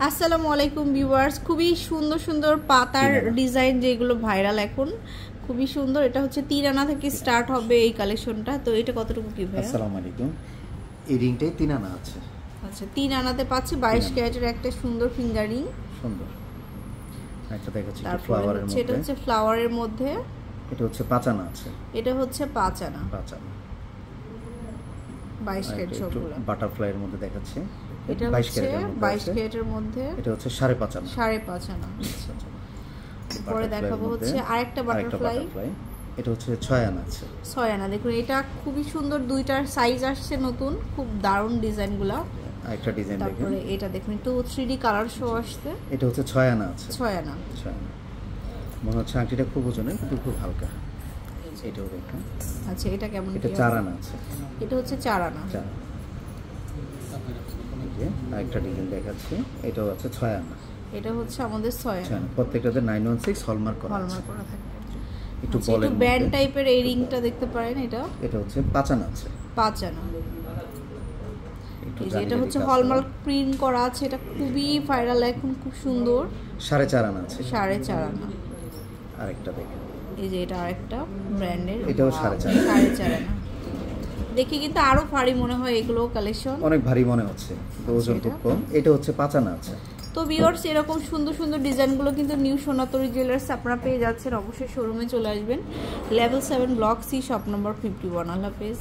আসসালামু আলাইকুম ভিউয়ার্স, খুবই সুন্দর সুন্দর পাতার ডিজাইন যেগুলো ভাইরাল এখন, খুবই সুন্দর। এটা হচ্ছে 3 আনা থেকে স্টার্ট হবে এই কালেকশনটা। তো এটা কতটুকু কি ভাই? আসসালামু আলাইকুম। এই রিংটাই 3 আনা আছে। আচ্ছা, 3 আনাতে পাচ্ছি 22 ক্যারেটের একটা সুন্দর ফিঙ্গার রিং। সুন্দর। একটা দেখাচ্ছি ফ্লাওয়ারের মধ্যে। এটা হচ্ছে ফ্লাওয়ারের মধ্যে। এটা হচ্ছে 5 আনা আছে। এটা হচ্ছে 5 আনা। 5 আনা 22 ক্যারেট সবগুলো। বাটারফ্লাইয়ের মধ্যে দেখাচ্ছি। এটা হচ্ছে 22 ক্যারেটের মধ্যে। এটা হচ্ছে 5.5 আনা। 5.5 আনা। পরে দেখাবো হচ্ছে আরেকটা বাটারফ্লাই। এটা হচ্ছে 6 আনা আছে। 6 আনা। দেখুন এটা খুবই সুন্দর, দুইটার সাইজ আসছে নতুন, খুব দারুণ ডিজাইনগুলো। আরেকটা ডিজাইন দেখুন। তারপরে এটা দেখুন একটু 3D কালার শো আসছে। এটা হচ্ছে 6 আনা আছে। 6 আনা। 6 আনা। মনে হচ্ছে আংটিটা খুব ওজনের কিন্তু খুব হালকা। এটাও দেখুন। আচ্ছা, এটা কেমন? এটা 4 আনা আছে। এটা হচ্ছে 4 আনা। 4 আরেকটা ডিজাইন দেখাচ্ছি। এটাও আছে 6 আনা। এটা হচ্ছে আমাদের 6 আনা। প্রত্যেকটাতে 916 হলমার্ক করা আছে। হলমার্ক করা থাকে। একটু বলেন, একটু ব্যান্ড টাইপের এই রিংটা দেখতে পারেন। এটা হচ্ছে 5 আনা আছে। 5 আনা। এটা হচ্ছে হলমার্ক প্রিন্ট করা আছে। এটা খুবই ভাইরাল এখন, খুব সুন্দর। 4.5 আনা আছে। 4.5 আনা। আরেকটা দেখুন। এই যে এটা আরেকটা ব্র্যান্ডের। এটাও 4.5 আনা। দেখি কিন্তু আরো ভারী মনে হয় এগুলো কালেকশন। অনেক ভারী মনে হচ্ছে, ওজন খুব কম। এটা হচ্ছে 5 আনা আছে। তো ভিউয়ার্স, এরকম সুন্দর সুন্দর ডিজাইনগুলো কিন্তু নিউ সোনাতরি জুয়েলার্স আপনারা পেয়ে যাচ্ছেন। অবশ্যই শোরুমে চলে আসবেন। Level 7 block C, shop number 51। আল্লাহ হাফেজ।